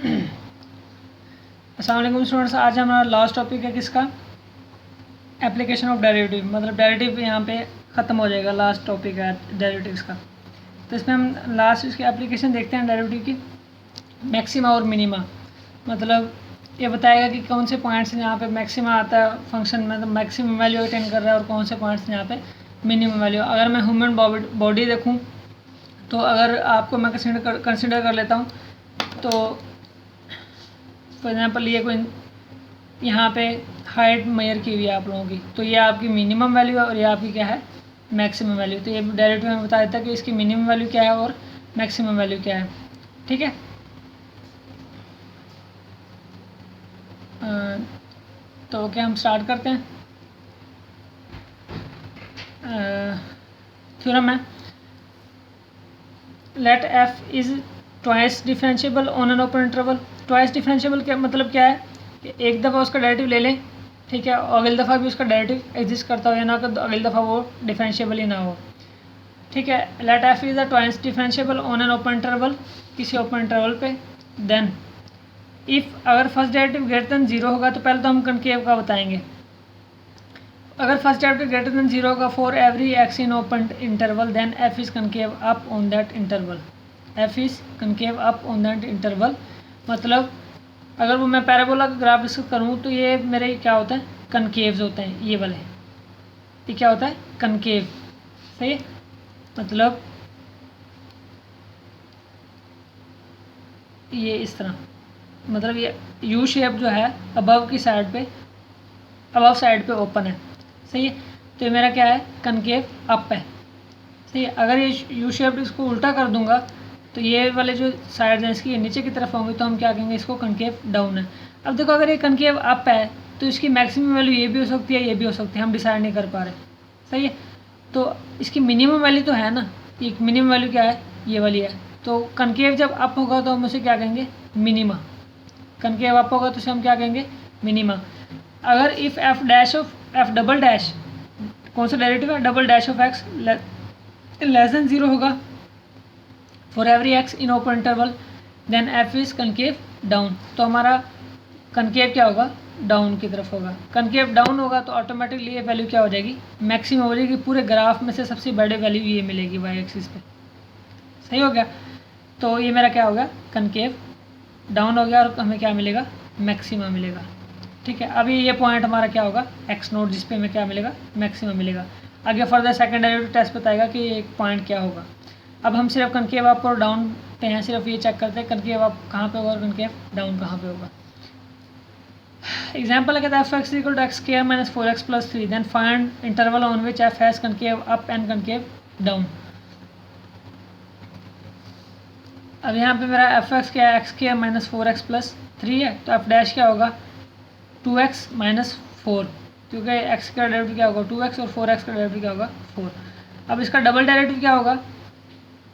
अस्सलाम वालेकुम स्टूडेंट्स, आज हमारा लास्ट टॉपिक है किसका, एप्लीकेशन ऑफ डेरिवेटिव। मतलब डेरिवेटिव यहाँ पे ख़त्म हो जाएगा, लास्ट टॉपिक है डेरिवेटिव्स का। तो इसमें हम लास्ट इसकी एप्लीकेशन देखते हैं डेरिवेटिव की। मैक्सिमा और मिनिमा, मतलब ये बताएगा कि कौन से पॉइंट्स यहाँ पे मैक्सिमा आता है फंक्शन में, तो मैक्सिमम वैल्यू अटेन कर रहा है, और कौन से पॉइंट्स यहाँ पे मिनिमम वैल्यू। अगर मैं ह्यूमन बॉडी देखूँ तो अगर आपको मैं कंसिडर कर लेता हूँ, तो फॉर एग्जांपल ये कोई यहाँ पे हाइट मेजर की हुई है आप लोगों की, तो ये आपकी मिनिमम वैल्यू है और ये आपकी क्या है, मैक्सिमम वैल्यू। तो ये डायरेक्टली हमें बता देता है कि इसकी मिनिमम वैल्यू क्या है और मैक्सिमम वैल्यू क्या है। ठीक है, तो क्या हम स्टार्ट करते हैं। थ्योरम है, let F is twice differentiable on an open interval. Twice differentiable क्या मतलब क्या है कि एक दफ़ा उसका डेरिवेटिव ले लें, ठीक है, और अगली दफ़ा भी उसका डेरिवेटिव एग्जिस्ट करता हो, या ना कि अगली दफ़ा वो डिफरेंशिएबल ही ना हो। ठीक है, let F is the twice differentiable on an open interval, किसी ओपन इंटरवल पे। देन इफ़ अगर फर्स्ट डेरिवेटिव ग्रेटर देन 0 होगा, तो पहले तो हम कनकेव का बताएंगे। अगर फर्स्ट डेरिवेटिव ग्रेटर देन 0 होगा for every X in open interval, then F is concave up on that interval. F is concave up on that interval, मतलब अगर वो मैं पैराबोला का ग्राफ इसको करूँ तो ये मेरे क्या होता है, कनकेव्स होते हैं, ये वाले। ये क्या होता है, कनकेव। सही है, मतलब ये इस तरह, मतलब ये यू शेप जो है अबव की साइड पे, अबव साइड पे ओपन है। सही है, तो ये मेरा क्या है, कनकेव अप है। सही है, अगर ये यू शेप इसको उल्टा कर दूंगा तो ये वाले जो साइड हैं इसकी नीचे की तरफ होंगे, तो हम क्या कहेंगे, इसको कनकेव डाउन है। अब देखो, अगर ये कनकेव अप है तो इसकी मैक्सिमम वैल्यू ये भी हो सकती है, ये भी हो सकती है, हम डिसाइड नहीं कर पा रहे। सही है, तो इसकी मिनिमम वैल्यू तो है ना, ये मिनिमम वैल्यू क्या है, ये वाली है। तो कनकेव जब अप होगा तो हम उसे क्या कहेंगे, मिनिमा। कनकेव अप होगा तो उसे हम क्या कहेंगे, मिनिमा। अगर if F dash of F double dash, कौन सा डेरिवेटिव है, double dash of X less than 0 होगा for every X in open interval, then F is concave down. तो हमारा कनकेव क्या होगा, डाउन की तरफ होगा। कनकेव डाउन होगा तो ऑटोमेटिकली ये वैल्यू क्या हो जाएगी, मैक्सिमम हो जाएगी। पूरे ग्राफ में से सबसे बड़े वैल्यू ये मिलेगी वाई एक्सिस पे। सही हो गया, तो ये मेरा क्या होगा, कनकेव डाउन हो गया, और हमें क्या मिलेगा, मैक्सिमा मिलेगा। ठीक है, अभी ये पॉइंट हमारा क्या होगा, एक्स नोट, जिस पे हमें क्या मिलेगा, मैक्सिमम मिलेगा। आगे फर्दर सेकंड डेरिवेटिव टेस्ट बताएगा कि एक पॉइंट क्या होगा। अब हम सिर्फ कनकेव अप और डाउन पे हैं, सिर्फ ये चेक करते हैं कनकेव अप कहाँ पे होगा और कनकेव डाउन कहाँ पे होगा। एग्जाम्पल कहता है F X equal to X square minus 4x plus 3, then find interval on which F has concave up and concave down. अब यहाँ पे मेरा एफ एक्स क्या है, x square minus 4x plus 3 है, तो एफ डैश क्या होगा, 2x माइनस 4, क्योंकि x का डेरिवेटिव क्या होगा, 2x, और 4x का डेरिवेटिव क्या होगा, 4। अब इसका डबल डेरिवेटिव क्या होगा,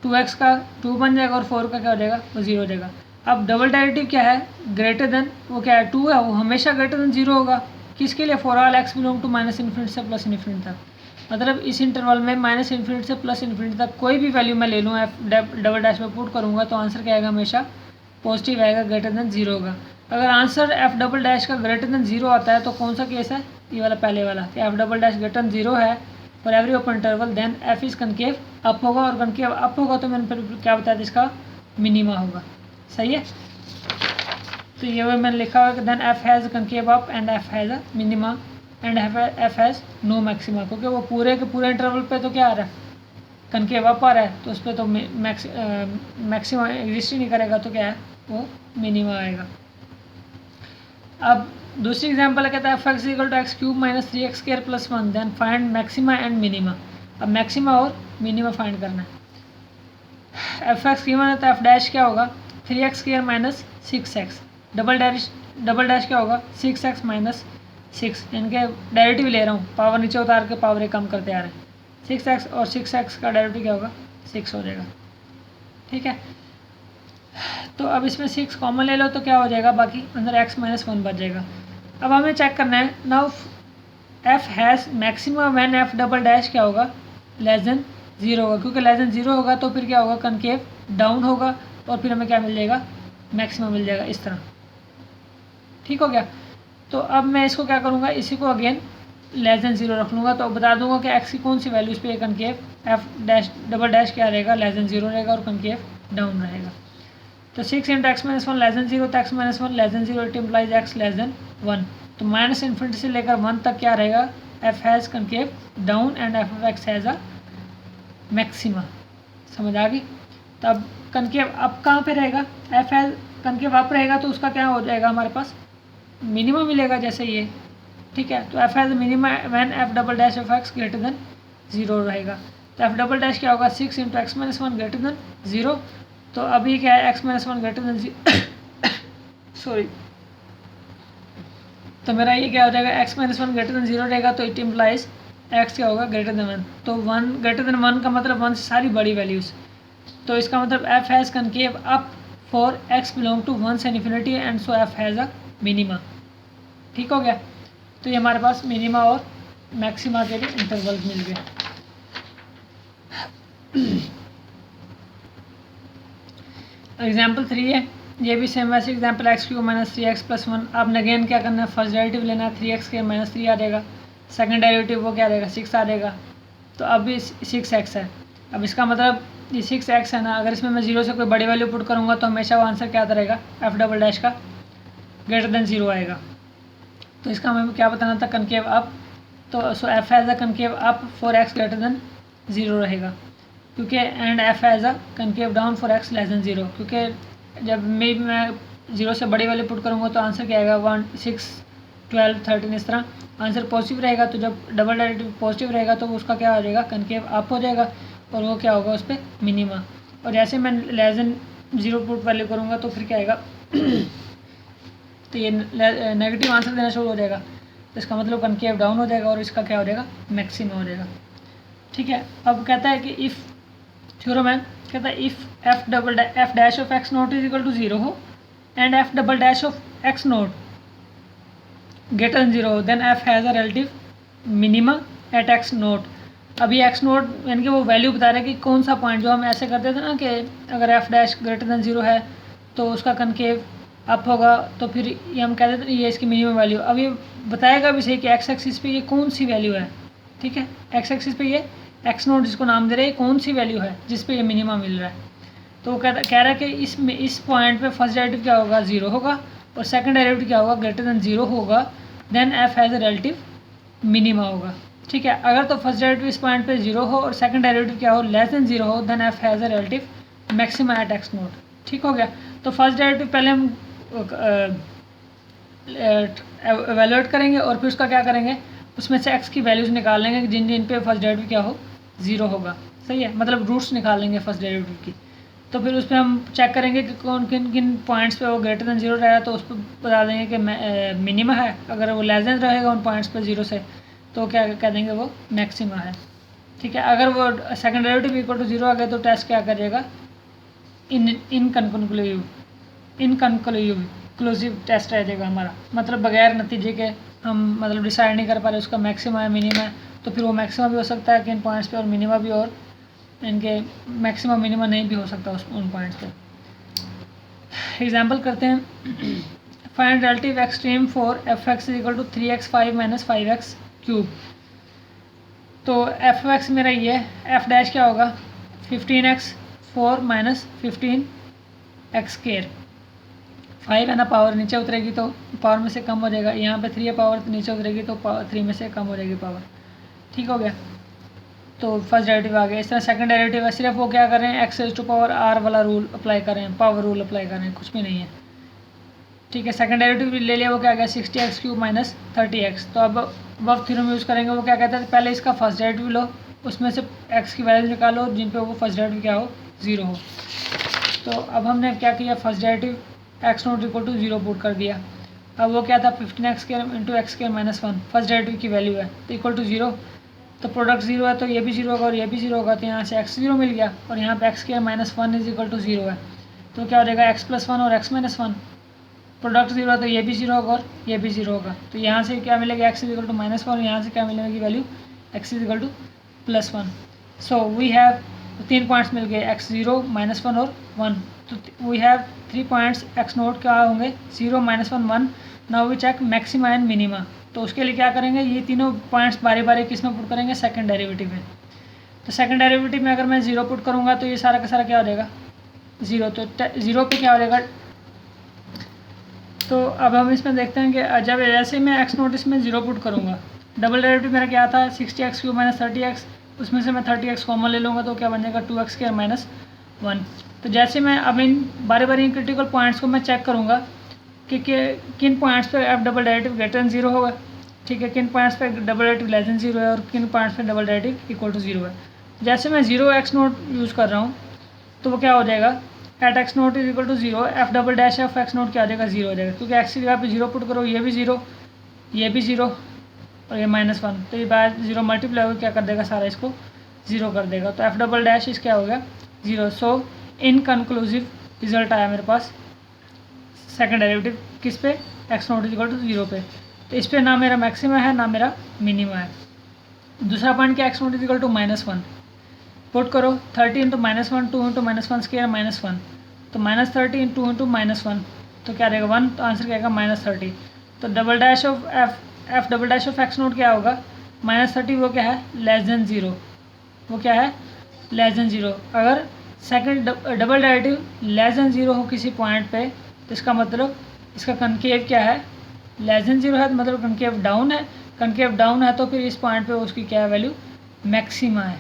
2x का 2 बन जाएगा और 4 का क्या हो जाएगा, वो 0 हो जाएगा। अब डबल डेरिवेटिव क्या है, ग्रेटर देन, वो क्या है, 2 है, वो हमेशा ग्रेटर देन 0 होगा। किसके लिए, for all X belong to minus infinity से प्लस इन्फिनिटी तक। मतलब इस इंटरवल में माइनस इन्फिनिटी से प्लस इन्फिनिटी तक कोई भी वैल्यू मैं ले लूँ, एफ डबल डैश में पुट करूँगा तो आंसर क्या आएगा, हमेशा पॉजिटिव आएगा, ग्रेटर देन 0 होगा। अगर आंसर एफ डबल डैश का ग्रेटर देन 0 आता है तो कौन सा केस है, ये वाला पहले वाला, कि F double dash greater than 0 है for every open interval, then F is concave up होगा, और कनकेव अप होगा तो मैंने फिर क्या बताया, इसका मिनिमा होगा। सही है, तो ये मैंने लिखा हुआ कि then F has concave up and F has a minima and F has no maxima, क्योंकि वो पूरे के पूरे इंटरवल पे तो क्या आ रहा है, कनकेव अप आ रहा है, तो उस पर तो मैक्सिमा एग्जिस्ट ही नहीं करेगा, तो क्या है, वो मिनिमा आएगा। अब दूसरी एग्जांपल है, कहता है F X equal to X cube minus 3x square plus 1, then find maxima and minima. अब मैक्सिमा और मिनिमा फाइंड करना है। एफ एक्स गिवन है तो एफ डैश क्या होगा, 3x square minus 6x, double dash क्या होगा, 6x माइनस 6, इनके डेरिवेटिव ले रहा हूँ, पावर नीचे उतार के पावर एक कम करते आ रहे हैं। 6x और 6x का डेरिवेटिव क्या होगा, 6 हो जाएगा। ठीक है, तो अब इसमें 6 कॉमन ले लो तो क्या हो जाएगा, बाकी अंदर x माइनस 1 बच जाएगा। अब हमें चेक करना है, now f has maximum when f double dash क्या होगा, लेस देन 0 होगा, क्योंकि लेस देन 0 होगा तो फिर क्या होगा, कनकेव डाउन होगा, और फिर हमें क्या मिल जाएगा, मैक्सिमम मिल जाएगा इस तरह। ठीक हो गया। तो अब मैं इसको क्या करूँगा, इसी को अगेन लेस देन 0 रख लूँगा। तो बता दूंगा कि एक्स की कौन सी वैल्यूज़ पे concave F dash double dash क्या रहेगा, लेस देन 0 रहेगा और कनकेव डाउन रहेगा। तो 6 into x minus 1 less than 0 तो x minus 1 less than 0 it implies x less then 1। तो माइनस इन्फिनिटी से लेकर 1 तक क्या रहेगा, F has concave down and F of x has a maxima. समझ आ गई। तो अब कनकेव अप कहाँ पे रहेगा, एफ हैज़ कनकेव अप रहेगा तो उसका क्या हो जाएगा, हमारे पास मिनिमम मिलेगा जैसे ये। ठीक है। तो F has minimum when F double dash of x greater than 0 रहेगा। तो एफ डबल डैश क्या होगा, 6 into x minus 1 greater than 0। तो अभी क्या है, x minus 1 greater than sorry, तो मेरा ये क्या हो जाएगा, एक्स माइनस 1 ग्रेटर देन 0 रहेगा। तो इट इम्प्लाइज एक्स क्या होगा, ग्रेटर देन 1। तो 1 ग्रेटर देन 1 का मतलब 1 से सारी बड़ी वैल्यूज़। तो इसका मतलब F has concave up for X belong to 1 से infinity and so F has a minima. ठीक हो गया। तो ये हमारे पास मिनिमा और मैक्सिमा के लिए इंटरवल मिल गए। एग्जाम्पल 3 है, ये भी सेम वैसे example x Q minus 3x plus 1। आपने अगेन क्या करना है, फर्स्ट डेरिवेटिव लेना है, 3x के माइनस 3 आ जाएगा। सेकंड डेरिवेटिव वो क्या आ जाएगा, 6 आ जाएगा। तो अब ये 6x है। अब इसका मतलब ये 6x है ना, अगर इसमें मैं 0 से कोई बड़ी वैल्यू पुट करूँगा तो हमेशा वो आंसर क्या आता रहेगा, एफ डबल डैश का ग्रेटर देन 0 आएगा। तो इसका हमें क्या बताना था, कनकेव अप। तो so F has a concave up for X greater than 0 रहेगा, क्योंकि and F has a concave down for X less than 0, क्योंकि जब मैं 0 से बड़ी वैल्यू पुट करूँगा तो आंसर क्या आएगा, 1 6 12 13 इस तरह आंसर पॉजिटिव रहेगा। तो जब डबल डेरिवेटिव पॉजिटिव रहेगा तो उसका क्या हो जाएगा, कनकेव अप हो जाएगा और वो क्या होगा उस पर मिनिमा। और जैसे मैं लेस देन 0 पुट वैल्यू करूँगा तो फिर क्या आएगा तो ये नेगेटिव आंसर देना शुरू हो जाएगा। तो इसका मतलब कनकेव डाउन हो जाएगा और इसका क्या हो जाएगा, मैक्सिमा हो जाएगा। ठीक है। अब कहता है कि इफ़ थ्योरम है, कहता है if F dash of X naught is equal to 0 हो and F double dash of X naught greater than 0 हो then F has a relative minima at X naught. अभी एक्स नोट यानी कि वो value बता रहे हैं कि कौन सा पॉइंट, जो हम ऐसे करते थे ना कि अगर एफ डैश ग्रेटर देन 0 है तो उसका कनकेव अप होगा, तो फिर ये हम कहते थे ये इसकी मिनिमम वैल्यू। अब ये बताएगा भी सही कि एक्स एक्सिस पे ये कौन सी वैल्यू है। ठीक है। एक्स एक्सिस पे ये एक्स नोट जिसको नाम दे रहे हैं कौन सी वैल्यू है जिस पे ये मिनिमा मिल रहा है। तो वो कह रहा है कि इस पॉइंट पे फर्स्ट डेरिवेटिव क्या होगा, 0 होगा और सेकंड डेरिवेटिव क्या होगा, ग्रेटर देन 0 होगा। Then F has a relative minima होगा। ठीक है। अगर तो फर्स्ट डेरिवेटिव इस पॉइंट पे 0 हो और सेकंड डेरिवेटिव क्या हो, लेस देन 0 हो, then F has a relative maxima at X naught. ठीक हो गया। तो फर्स्ट डेरिवेटिव पहले हम एवेलुएट करेंगे और फिर उसका क्या करेंगे, उसमें से एक्स की वैल्यूज़ निकाल लेंगे जिन जिन पे फर्स्ट डेरिवेटिव क्या हो, 0 होगा। सही है। मतलब रूट्स निकाल लेंगे फर्स्ट डेरिवेटिव की। तो फिर उस पर हम चेक करेंगे कि कौन किन किन पॉइंट्स पे वो ग्रेटर देन 0 रहेगा, तो उस पर बता देंगे कि मिनिमा है। अगर वो लेस देन रहेगा उन पॉइंट्स पे 0 से तो क्या कह देंगे, वो मैक्सिमा है। ठीक है। अगर वो सेकंड डेरिवेटिव इक्वल टू 0 आ गया तो टेस्ट क्या करिएगा, इनकन्क्लूसिव टेस्ट रह जाएगा हमारा, मतलब बगैर नतीजे के हम मतलब डिसाइड नहीं कर पा रहे उसका मैक्सिमा है मिनिमा है। तो फिर वो मैक्सिमा भी हो सकता है कि इन पॉइंट्स पे और मिनिमा भी, और इनके मैक्सिमा मिनिमा नहीं भी हो सकता उन पॉइंट्स पे। एग्जांपल करते हैं, find relative extreme for F X is equal to 3x 5 minus 5x cube. तो एफ एक्स मेरा ये है, एफ डैश क्या होगा, 15x 4 माइनस 15x स्क्वायर। 5 है ना, पावर नीचे उतरेगी तो पावर में से कम हो जाएगा, यहाँ पे 3 है पावर नीचे उतरेगी तो 3 में से कम हो जाएगी पावर। ठीक हो गया। तो फर्स्ट डेरिवेटिव आ गया। इस तरह सेकंड डेरिवेटिव है, सिर्फ वो क्या कर रहे हैं, X raise to power R वाला रूल अप्लाई कर रहे हैं, पावर रूल अप्लाई कर रहे हैं, कुछ भी नहीं है। ठीक है। सेकंड डेरिवेटिव ले लिया, वो क्या गया 60x क्यूब माइनस 30x। तो अब वर्क थ्योरम यूज़ करेंगे। वो क्या कहता है, पहले इसका फर्स्ट डेरिवेटिव लो, उसमें से x की वैल्यू निकालो जिन पे वो फर्स्ट डेरिवेटिव क्या हो, 0 हो। तो अब हमने क्या किया, first derivative X naught equal to 0 put कर दिया। अब वो क्या था, 15x square into X square minus 1 first derivative की वैल्यू है, तो इक्वल टू 0। तो प्रोडक्ट 0 है तो ये भी 0 होगा और ये भी 0 होगा, तो यहाँ से x 0 मिल गया और यहाँ पे X square minus 1 is equal to 0 है। तो क्या हो जाएगा, x प्लस 1 और x माइनस 1। प्रोडक्ट 0 है तो ये भी 0 होगा और ये भी 0 होगा। तो यहाँ से क्या मिलेगा, x is equal to minus 1 और यहाँ से क्या मिलेगी value, x is equal to plus 1। So we have 3 points मिल गए, x 0 माइनस 1 और 1। तो we have 3 points X naught क्या होंगे 0 -1 1। Now we check maxima and minima. तो उसके लिए क्या करेंगे, ये तीनों पॉइंट्स बारी बारी किस में पुट करेंगे, सेकंड डेरिवेटिव में। तो सेकंड डेरिवेटिव में अगर मैं 0 पुट करूँगा तो ये सारा का सारा क्या हो जाएगा 0। तो 0 पे क्या हो जाएगा। तो अब हम इसमें देखते हैं कि जब जैसे मैं एक्स नोट इसमें 0 पुट करूँगा, डबल डेरिवेटिव मेरा क्या था 60x³ - 30x, उसमें से मैं 30x कॉमन ले लूँगा तो क्या बन जाएगा 2x² - 1। तो जैसे मैं अब इन बारी बारी क्रिटिकल पॉइंट्स को मैं चेक करूँगा कि किन पॉइंट्स पे F double derivative greater than 0 होगा, ठीक है, किन पॉइंट्स पे डबल डेरिवेटिव लेस दैन 0 है और किन पॉइंट्स पे डबल डेरिवेटिव इक्वल टू 0 है। जैसे मैं 0x नोट यूज़ कर रहा हूँ तो वो क्या हो जाएगा, at X naught is equal to 0, F double dash of X naught क्या हो जाएगा 0 हो जाएगा, क्योंकि एक्स की जगह पे 0 पुट करो, ये भी 0, ये भी 0 और ये -1, तो ये बाय 0 मल्टीप्लाई होकर क्या कर देगा, सारा इसको 0 कर देगा। तो एफ डबल डैश इस क्या हो गया 0। सो इन कंक्लूसिव रिजल्ट आया मेरे पास सेकंड डेरिवेटिव किस पे, X naught is equal to 0 पे। तो इस पर ना मेरा मैक्सिमा है ना मेरा मिनिमा है। दूसरा पॉइंट क्या, X naught is equal to -1 put करो, 30 × -1 2 × -1 स्क्वायर -1, तो -30 × 2 × -1 तो क्या रहेगा 1, तो आंसर क्या आएगा -30। तो double dash of F double dash of X naught क्या होगा -30, वो क्या है लेस देन 0, वो क्या है लेस देन 0। अगर second double derivative less than 0 हो किसी पॉइंट पे तो इसका मतलब इसका कनकेव क्या है लेस देन 0 है, तो मतलब कनकेव डाउन है, कनकेव डाउन है तो फिर इस पॉइंट पे उसकी क्या है वैल्यू मैक्सिमा है,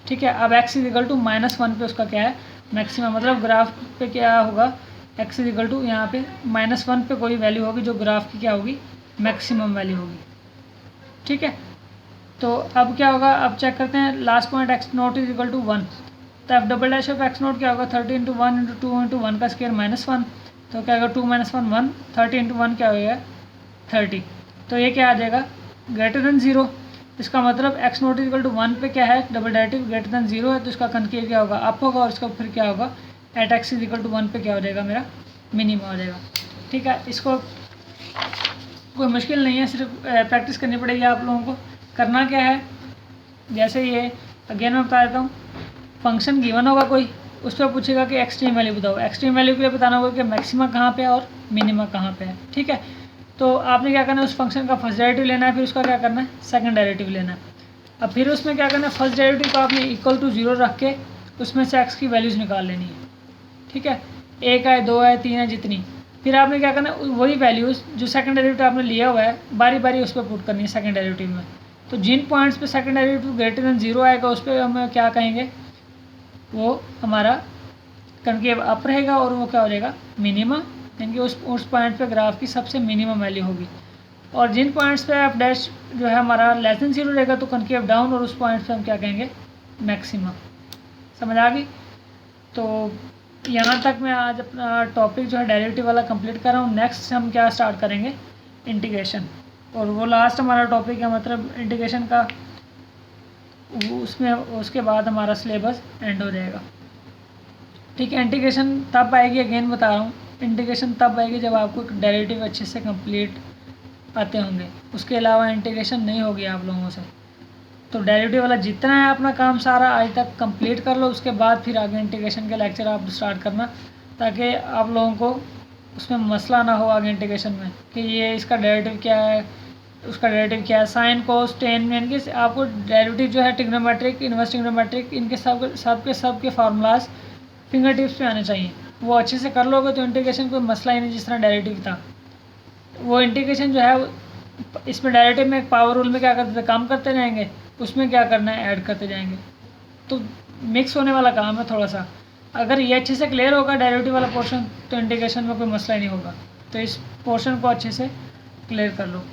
ठीक है। अब x इज इक्वल टू -1 पे उसका क्या है मैक्सिमा, मतलब ग्राफ पे क्या होगा x इज इक्वल टू यहाँ पे -1 पे कोई वैल्यू होगी जो ग्राफ की क्या होगी मैक्सिमम वैल्यू होगी, ठीक है। तो अब क्या होगा, अब चेक करते हैं last point X naught is equal to 1, तो F double dash of X naught क्या होगा 30 × 1 × 2 × 1 का स्क्वायर -1, तो क्या होगा 2 - 1 1, 30 × 1 क्या होगा 30, तो ये क्या आ जाएगा ग्रेटर देन 0। इसका मतलब एक्स नोट इक्वल टू 1 पे क्या है डबल डेरिवेटिव ग्रेटर देन 0 है, तो इसका कनकेव क्या होगा अप होगा, और इसका फिर क्या होगा at X is equal to 1 पे क्या हो जाएगा मेरा मिनिमम हो जाएगा, ठीक है। इसको कोई मुश्किल नहीं है, सिर्फ प्रैक्टिस करनी पड़ेगी आप लोगों को। करना क्या है, जैसे ये अगेन मैं बता देता हूँ, फंक्शन गिवन होगा कोई, उस पर पूछेगा कि एक्सट्रीम वैल्यू बताओ, एक्सट्रीम वैल्यू के लिए बताना होगा कि मैक्सिमा कहाँ पे है और मिनिमा कहाँ पे है, ठीक है। तो आपने क्या करना है, उस फंक्शन का फर्स्ट डेरिवेटिव लेना है, फिर उसका क्या करना है सेकंड डेरिवेटिव लेना है। अब फिर उसमें क्या करना है, फर्स्ट डेरिवेटिव को आपने इक्वल टू 0 रख के उसमें से एक्स की वैल्यूज़ निकाल लेनी है, ठीक है, 1 है 2 है 3 है जितनी। फिर आपने क्या करना है, वही वैल्यूज़ जो सेकंड डेरिवेटिव आपने लिया हुआ है बारी बारी उस पर पुट करनी है सेकंड डेरिवेटिव में। तो जिन पॉइंट्स पे सेकंड डेरिवेटिव ग्रेटर देन 0 आएगा उस पर हम क्या कहेंगे, वो हमारा कनकेव अप रहेगा और वो क्या हो जाएगा मिनिमा, यानी कि उस पॉइंट पे ग्राफ की सबसे मिनिमम वैल्यू होगी। और जिन पॉइंट्स पे एफ डैश जो है हमारा लेस देन 0 रहेगा तो कनकेव डाउन, और उस पॉइंट पे हम क्या कहेंगे मैक्सिमम। समझ आ गई। तो यहाँ तक मैं आज अपना टॉपिक जो है डेरिवेटिव वाला कंप्लीट कर रहा हूँ। नेक्स्ट हम क्या स्टार्ट करेंगे इंटीग्रेशन, और वो लास्ट हमारा टॉपिक है, मतलब इंटीग्रेशन का, उसमें उसके बाद हमारा सिलेबस एंड हो जाएगा, ठीक है। इंटीग्रेशन तब आएगी, अगेन बता रहा हूँ, इंटीग्रेशन तब आएगी जब आपको डेरिवेटिव अच्छे से कंप्लीट आते होंगे, उसके अलावा इंटीग्रेशन नहीं होगी आप लोगों से। तो डेरिवेटिव वाला जितना है अपना काम सारा आज तक कंप्लीट कर लो, उसके बाद फिर आगे इंटीग्रेशन के लेक्चर आप स्टार्ट करना, ताकि आप लोगों को उसमें मसला ना हो आगे इंटीग्रेशन में कि ये इसका डेरिवेटिव क्या है, उसका डेरिवेटिव क्या है, साइन कोस टेन में, इनके आपको डेरिवेटिव जो है ट्रिग्नोमेट्रिक इनवर्स ट्रिग्नोमेट्रिक इनके सब के फार्मूलाज फिंगर टिप्स पे आने चाहिए। वो अच्छे से कर लोगे तो इंटीग्रेशन कोई मसला ही नहीं। जिस तरह डेरिवेटिव था, वो इंटीग्रेशन जो है इसमें डेरिवेटिव में पावर रूल में क्या करते थे, काम करते रहेंगे, उसमें क्या करना है ऐड करते जाएंगे, तो मिक्स होने वाला काम है थोड़ा सा। अगर ये अच्छे से क्लियर होगा डेरिवेटिव वाला पोर्शन तो इंटीग्रेशन में कोई मसला ही नहीं होगा। तो इस पोर्शन को अच्छे से क्लियर कर लो।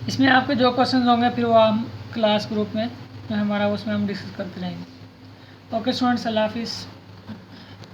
इसमें आपके जो क्वेश्चन होंगे फिर वो हम क्लास ग्रुप में जो हमारा उसमें हम डिस्कस करते रहेंगे। ओके स्टूडेंट्स, अल्लाह हाफिज़।